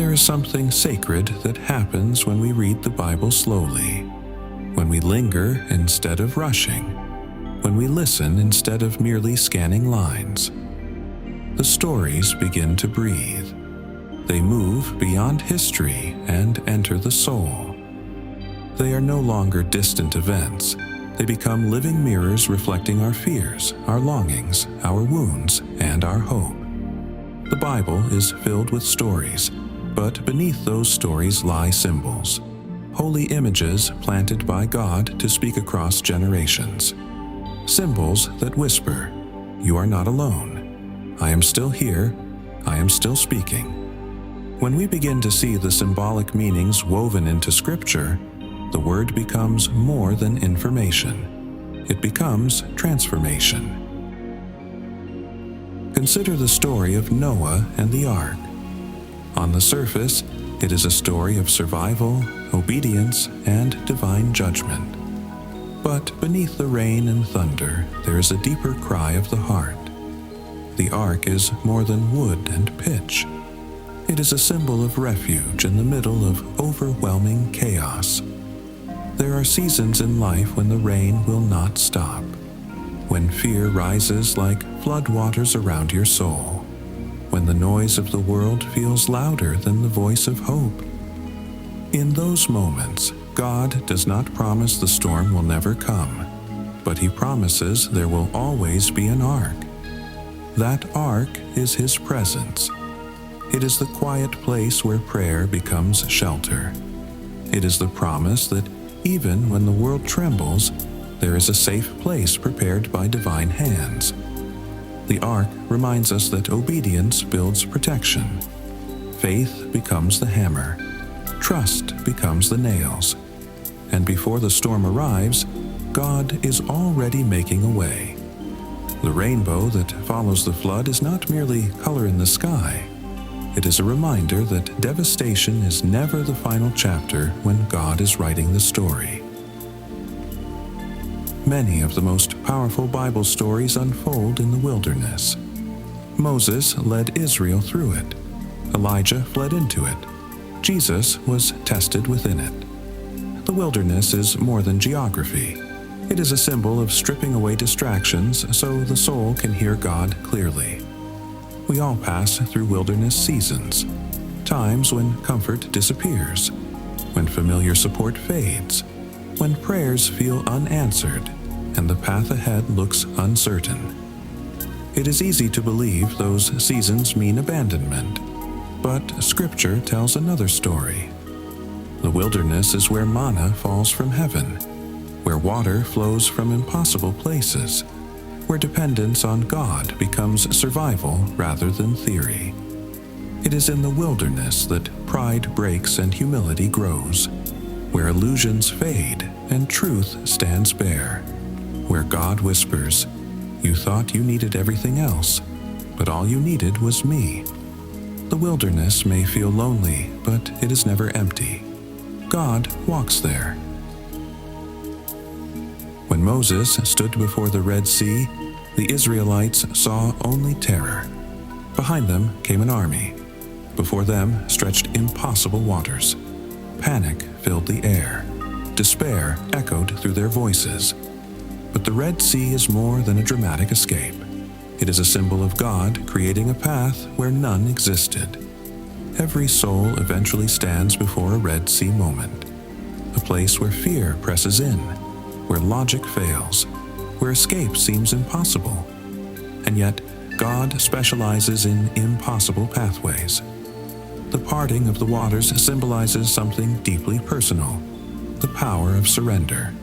There is something sacred that happens when we read the Bible slowly, when we linger instead of rushing, when we listen instead of merely scanning lines. The stories begin to breathe. They move beyond history and enter the soul. They are no longer distant events. They become living mirrors reflecting our fears, our longings, our wounds, and our hope. The Bible is filled with stories, but beneath those stories lie symbols, holy images planted by God to speak across generations. Symbols that whisper, "You are not alone. I am still here. I am still speaking." When we begin to see the symbolic meanings woven into Scripture, the Word becomes more than information. It becomes transformation. Consider the story of Noah and the ark. On the surface, it is a story of survival, obedience, and divine judgment. But beneath the rain and thunder, there is a deeper cry of the heart. The ark is more than wood and pitch. It is a symbol of refuge in the middle of overwhelming chaos. There are seasons in life when the rain will not stop, when fear rises like floodwaters around your soul, when the noise of the world feels louder than the voice of hope. In those moments, God does not promise the storm will never come, but He promises there will always be an ark. That ark is His presence. It is the quiet place where prayer becomes shelter. It is the promise that even when the world trembles, there is a safe place prepared by divine hands. The ark reminds us that obedience builds protection. Faith becomes the hammer. Trust becomes the nails. And before the storm arrives, God is already making a way. The rainbow that follows the flood is not merely color in the sky. It is a reminder that devastation is never the final chapter when God is writing the story. Many of the most powerful Bible stories unfold in the wilderness. Moses led Israel through it. Elijah fled into it. Jesus was tested within it. The wilderness is more than geography. It is a symbol of stripping away distractions so the soul can hear God clearly. We all pass through wilderness seasons, times when comfort disappears, when familiar support fades, when prayers feel unanswered, and the path ahead looks uncertain. It is easy to believe those seasons mean abandonment, but Scripture tells another story. The wilderness is where manna falls from heaven, where water flows from impossible places, where dependence on God becomes survival rather than theory. It is in the wilderness that pride breaks and humility grows, where illusions fade and truth stands bare, where God whispers, "You thought you needed everything else, but all you needed was me." The wilderness may feel lonely, but it is never empty. God walks there. When Moses stood before the Red Sea, the Israelites saw only terror. Behind them came an army. Before them stretched impossible waters. Panic filled the air. Despair echoed through their voices. But the Red Sea is more than a dramatic escape. It is a symbol of God creating a path where none existed. Every soul eventually stands before a Red Sea moment, a place where fear presses in, where logic fails, where escape seems impossible. And yet, God specializes in impossible pathways. The parting of the waters symbolizes something deeply personal, the power of surrender.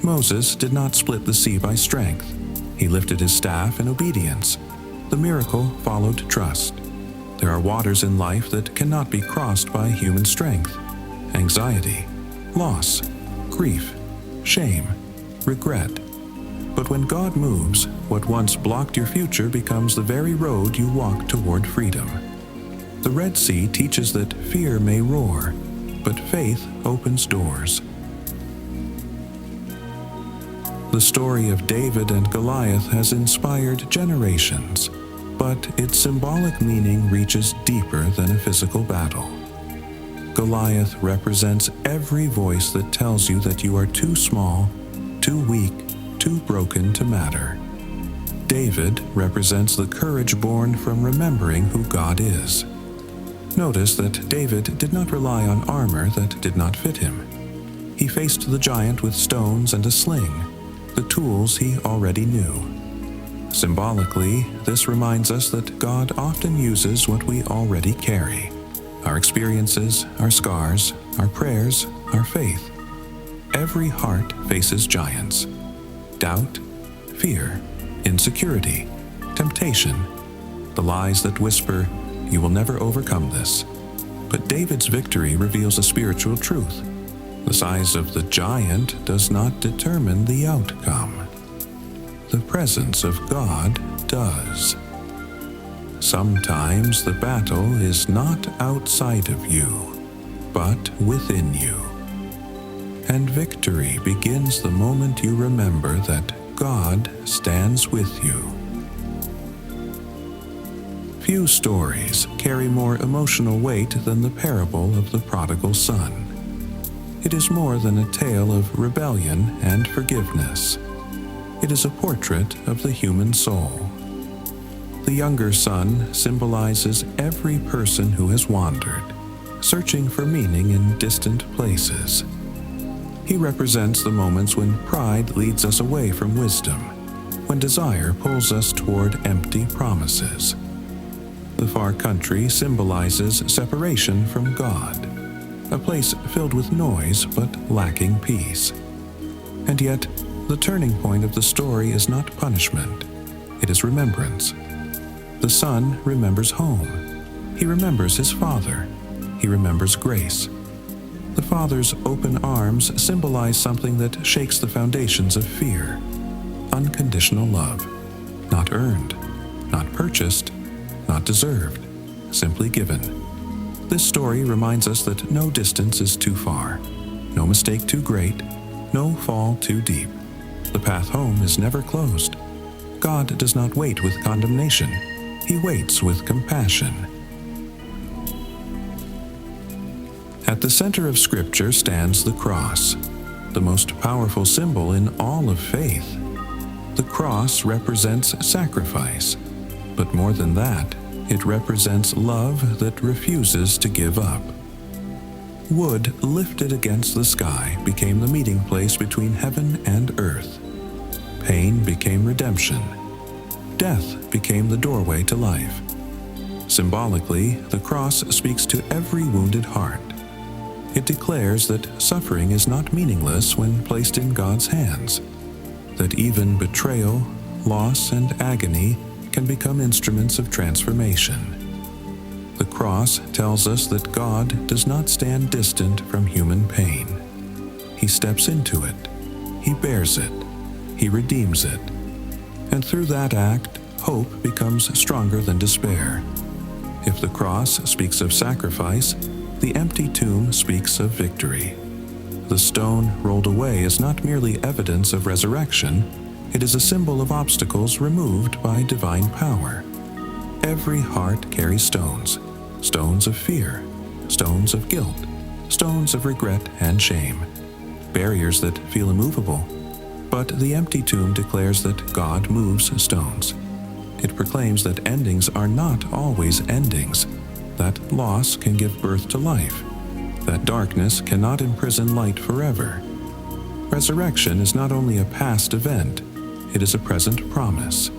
Moses did not split the sea by strength. He lifted his staff in obedience. The miracle followed trust. There are waters in life that cannot be crossed by human strength. Anxiety, loss, grief, shame, regret. But when God moves, what once blocked your future becomes the very road you walk toward freedom. The Red Sea teaches that fear may roar, but faith opens doors. The story of David and Goliath has inspired generations, but its symbolic meaning reaches deeper than a physical battle. Goliath represents every voice that tells you that you are too small, too weak, too broken to matter. David represents the courage born from remembering who God is. Notice that David did not rely on armor that did not fit him. He faced the giant with stones and a sling, the tools he already knew. Symbolically, this reminds us that God often uses what we already carry: our experiences, our scars, our prayers, our faith. Every heart faces giants: doubt, fear, insecurity, temptation, the lies that whisper, "You will never overcome this." But David's victory reveals a spiritual truth. The size of the giant does not determine the outcome. The presence of God does. Sometimes the battle is not outside of you, but within you. And victory begins the moment you remember that God stands with you. Few stories carry more emotional weight than the parable of the prodigal son. It is more than a tale of rebellion and forgiveness. It is a portrait of the human soul. The younger son symbolizes every person who has wandered, searching for meaning in distant places. He represents the moments when pride leads us away from wisdom, when desire pulls us toward empty promises. The far country symbolizes separation from God, a place filled with noise but lacking peace. And yet, the turning point of the story is not punishment, it is remembrance. The son remembers home. He remembers his father. He remembers grace. The father's open arms symbolize something that shakes the foundations of fear: unconditional love, not earned, not purchased, not deserved, simply given. This story reminds us that no distance is too far, no mistake too great, no fall too deep. The path home is never closed. God does not wait with condemnation. He waits with compassion. At the center of Scripture stands the cross, the most powerful symbol in all of faith. The cross represents sacrifice, but more than that, it represents love that refuses to give up. Wood lifted against the sky became the meeting place between heaven and earth. Pain became redemption. Death became the doorway to life. Symbolically, the cross speaks to every wounded heart. It declares that suffering is not meaningless when placed in God's hands, that even betrayal, loss, and agony can become instruments of transformation. The cross tells us that God does not stand distant from human pain. He steps into it. He bears it. He redeems it. And through that act, hope becomes stronger than despair. If the cross speaks of sacrifice, the empty tomb speaks of victory. The stone rolled away is not merely evidence of resurrection, it is a symbol of obstacles removed by divine power. Every heart carries stones, stones of fear, stones of guilt, stones of regret and shame, barriers that feel immovable. But the empty tomb declares that God moves stones. It proclaims that endings are not always endings, that loss can give birth to life, that darkness cannot imprison light forever. Resurrection is not only a past event, it is a present promise.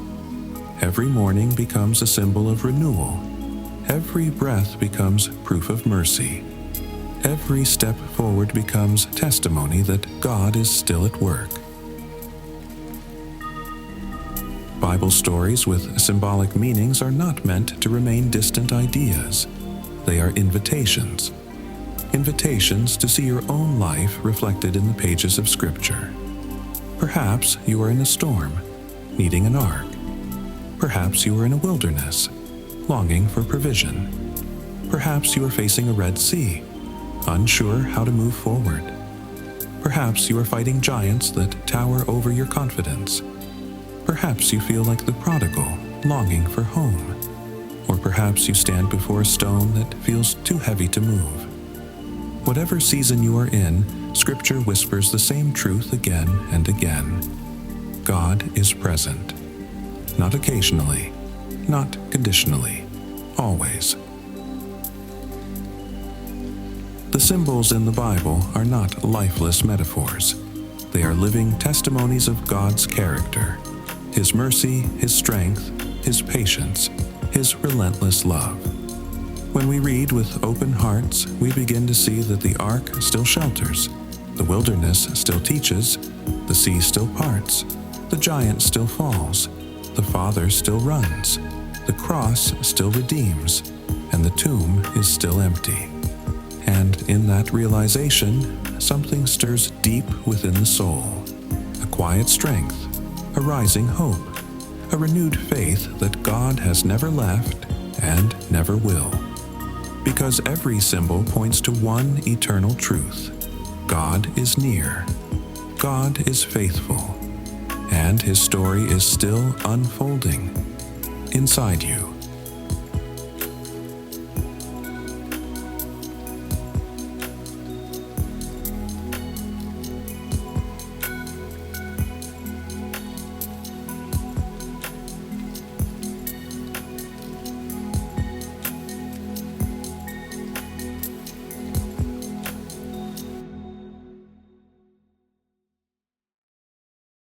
Every morning becomes a symbol of renewal. Every breath becomes proof of mercy. Every step forward becomes testimony that God is still at work. Bible stories with symbolic meanings are not meant to remain distant ideas. They are invitations. Invitations to see your own life reflected in the pages of Scripture. Perhaps you are in a storm, needing an ark. Perhaps you are in a wilderness, longing for provision. Perhaps you are facing a Red Sea, unsure how to move forward. Perhaps you are fighting giants that tower over your confidence. Perhaps you feel like the prodigal, longing for home. Or perhaps you stand before a stone that feels too heavy to move. Whatever season you are in, Scripture whispers the same truth again and again. God is present. Not occasionally, not conditionally, always. The symbols in the Bible are not lifeless metaphors. They are living testimonies of God's character, His mercy, His strength, His patience, His relentless love. When we read with open hearts, we begin to see that the ark still shelters, the wilderness still teaches, the sea still parts, the giant still falls, the Father still runs, the cross still redeems, and the tomb is still empty. And in that realization, something stirs deep within the soul, a quiet strength, a rising hope, a renewed faith that God has never left and never will. Because every symbol points to one eternal truth: God is near, God is faithful, and His story is still unfolding inside you.